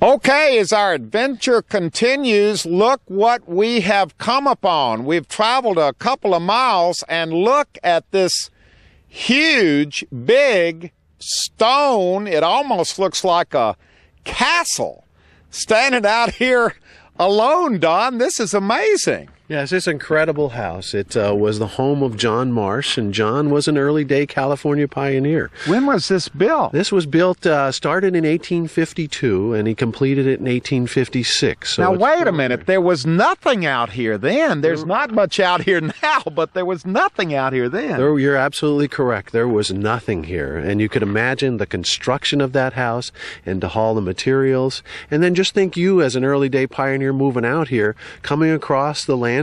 Okay, as our adventure continues, look what we have come upon. We've traveled a couple of miles, and look at this huge, big stone. It almost looks like a castle standing out here alone, Don. This is amazing. Yes, it's an incredible house. It was the home of John Marsh, and John was an early-day California pioneer. When was this built? This was built, started in 1852, and he completed it in 1856. So now, wait a minute. There was nothing out here then. There's not much out here now, but there was nothing out here then. You're absolutely correct. There was nothing here, and you could imagine the construction of that house and to haul the materials, and then just think you as an early-day pioneer moving out here, coming across the landscape,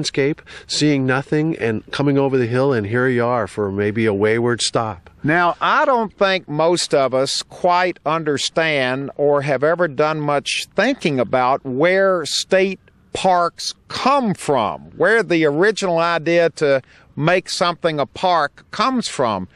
seeing nothing, and coming over the hill, and here you are for maybe a wayward stop. Now, I don't think most of us quite understand or have ever done much thinking about where state parks come from, where the original idea to make something a park comes from.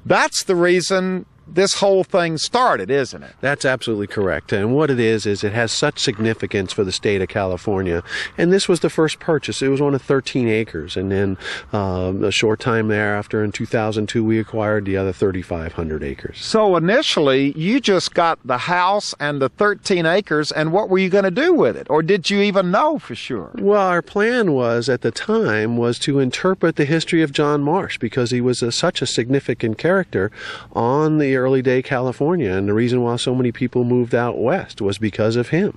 That's the reason this whole thing started, isn't it? That's absolutely correct. And what it is it has such significance for the state of California. And this was the first purchase. It was one of 13 acres. And then a short time thereafter, in 2002, we acquired the other 3,500 acres. So initially, you just got the house and the 13 acres, and what were you going to do with it? Or did you even know for sure? Well, our plan was, at the time, was to interpret the history of John Marsh, because he was such a significant character on the early day California, and the reason why so many people moved out west was because of him.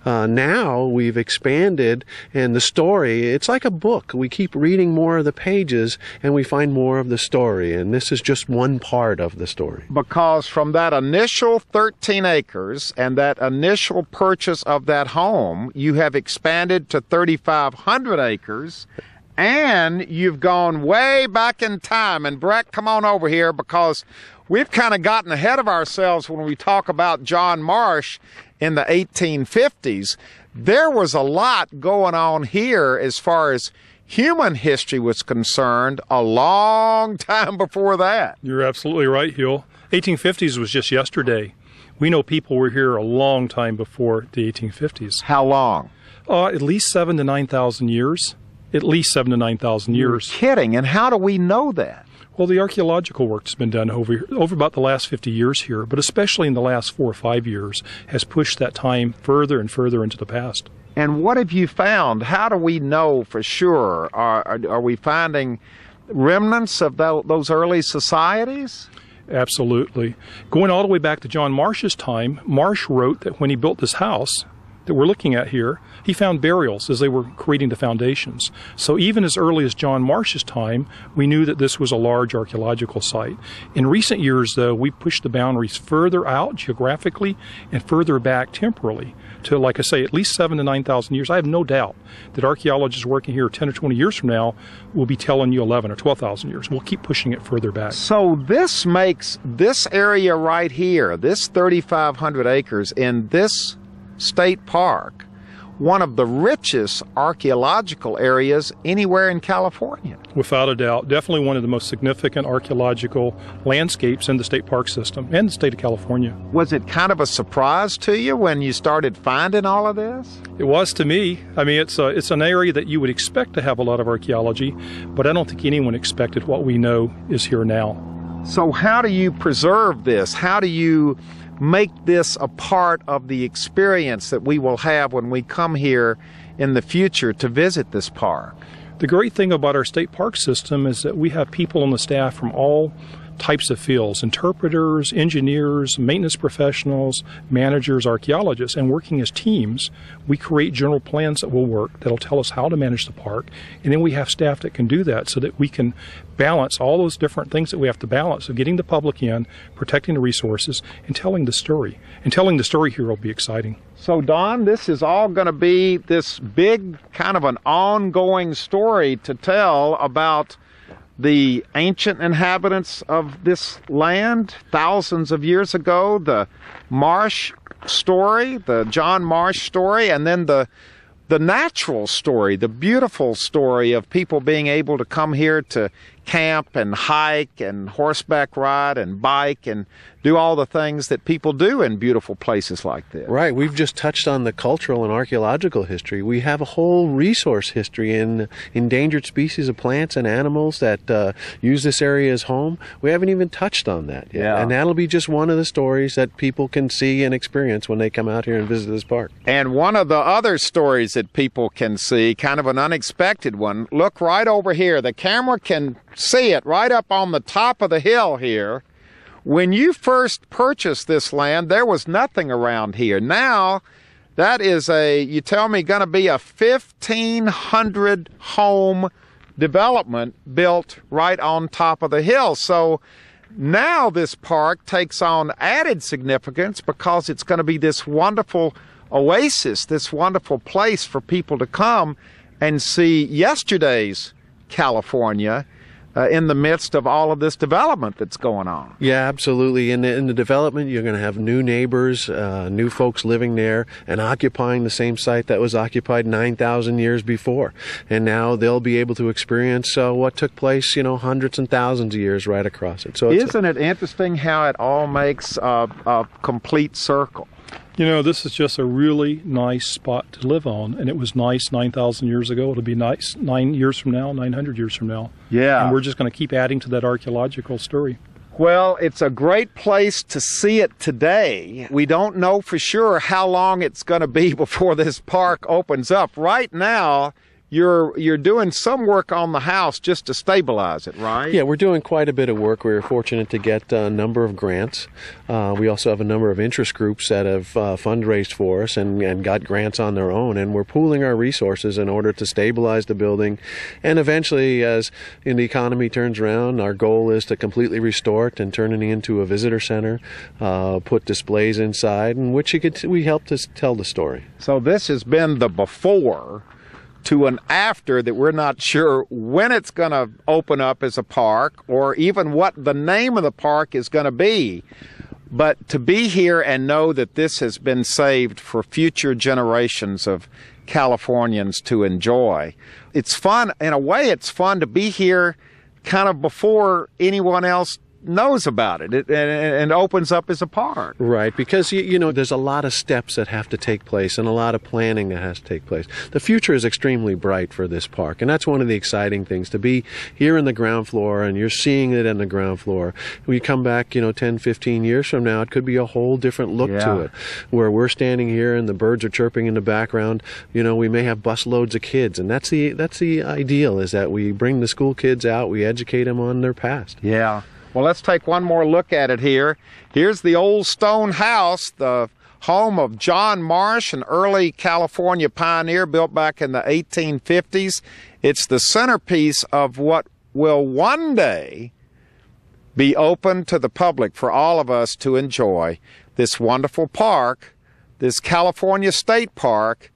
Now we've expanded, and the story, it's like a book. We keep reading more of the pages, and we find more of the story, and this is just one part of the story. Because from that initial 13 acres and that initial purchase of that home, you have expanded to 3,500 acres, and you've gone way back in time. And Brett, come on over here, because we've kind of gotten ahead of ourselves when we talk about John Marsh in the 1850s. There was a lot going on here as far as human history was concerned a long time before that. You're absolutely right, Huell. 1850s was just yesterday. We know people were here a long time before the 1850s. How long? At least 7,000 to 9,000 years. At least 7,000 to 9,000 years. You're kidding. And how do we know that? Well, the archaeological work that's been done over about the last 50 years here, but especially in the last 4 or 5 years, has pushed that time further and further into the past. And what have you found? How do we know for sure? Are we finding remnants of those early societies? Absolutely. Going all the way back to John Marsh's time, Marsh wrote that when he built this house that we're looking at here, he found burials as they were creating the foundations. So even as early as John Marsh's time, we knew that this was a large archaeological site. In recent years, though, we pushed the boundaries further out geographically and further back temporally to, like I say, at least 7,000 to 9,000 years. I have no doubt that archaeologists working here 10 or 20 years from now will be telling you 11 or 12,000 years. We'll keep pushing it further back. So this makes this area right here, this 3,500 acres in this state park, one of the richest archaeological areas anywhere in California. Without a doubt. Definitely one of the most significant archaeological landscapes in the state park system and the state of California. Was it kind of a surprise to you when you started finding all of this? It was to me. I mean, it's an area that you would expect to have a lot of archaeology, but I don't think anyone expected what we know is here now. So how do you preserve this? How do you make this a part of the experience that we will have when we come here in the future to visit this park? The great thing about our state park system is that we have people on the staff from all types of fields: interpreters, engineers, maintenance professionals, managers, archaeologists, and working as teams, we create general plans that will work, that'll tell us how to manage the park, and then we have staff that can do that so that we can balance all those different things that we have to balance of getting the public in, protecting the resources, and telling the story. And telling the story here will be exciting. So, Don, this is all going to be this big kind of an ongoing story to tell about the ancient inhabitants of this land thousands of years ago, the Marsh story, the John Marsh story, and then the natural story, the beautiful story of people being able to come here to camp and hike and horseback ride and bike and do all the things that people do in beautiful places like this. Right. We've just touched on the cultural and archaeological history. We have a whole resource history in endangered species of plants and animals that use this area as home. We haven't even touched on that yet. Yeah. And that'll be just one of the stories that people can see and experience when they come out here and visit this park. And one of the other stories that people can see, kind of an unexpected one, look right over here. The camera can see it right up on the top of the hill here. When you first purchased this land, there was nothing around here. Now, that is you tell me, going to be a 1,500 home development built right on top of the hill. So now this park takes on added significance because it's going to be this wonderful oasis, this wonderful place for people to come and see yesterday's California in the midst of all of this development that's going on. Yeah, absolutely. In the development, you're going to have new neighbors, new folks living there and occupying the same site that was occupied 9,000 years before. And now they'll be able to experience what took place, hundreds and thousands of years right across it. So isn't it interesting how it all makes a complete circle? This is just a really nice spot to live on, and it was nice 9,000 years ago. It'll be nice 9 years from now, 900 years from now. Yeah. And we're just going to keep adding to that archaeological story. Well, it's a great place to see it today. We don't know for sure how long it's going to be before this park opens up. Right now, you're doing some work on the house just to stabilize it, right? Yeah, we're doing quite a bit of work. We were fortunate to get a number of grants. We also have a number of interest groups that have fundraised for us and got grants on their own, and we're pooling our resources in order to stabilize the building. And eventually, as the economy turns around, our goal is to completely restore it and turn it into a visitor center, put displays inside, in which we help to tell the story. So this has been the before to an after that we're not sure when it's going to open up as a park or even what the name of the park is going to be. But to be here and know that this has been saved for future generations of Californians to enjoy. It's fun. In a way, it's fun to be here kind of before anyone else knows about it and opens up as a park. Right, because there's a lot of steps that have to take place and a lot of planning that has to take place. The future is extremely bright for this park, and that's one of the exciting things, to be here in the ground floor and you're seeing it in the ground floor. When you come back 10, 15 years from now, it could be a whole different look to it, where we're standing here and the birds are chirping in the background. We may have busloads of kids, and that's the ideal, is that we bring the school kids out, we educate them on their past. Yeah. Well, let's take one more look at it here. Here's the old stone house, the home of John Marsh, an early California pioneer built back in the 1850s. It's the centerpiece of what will one day be open to the public for all of us to enjoy. This wonderful park, this California State Park,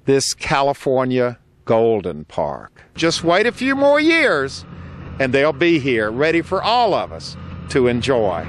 this California Golden Park. Just wait a few more years, and they'll be here, ready for all of us to enjoy.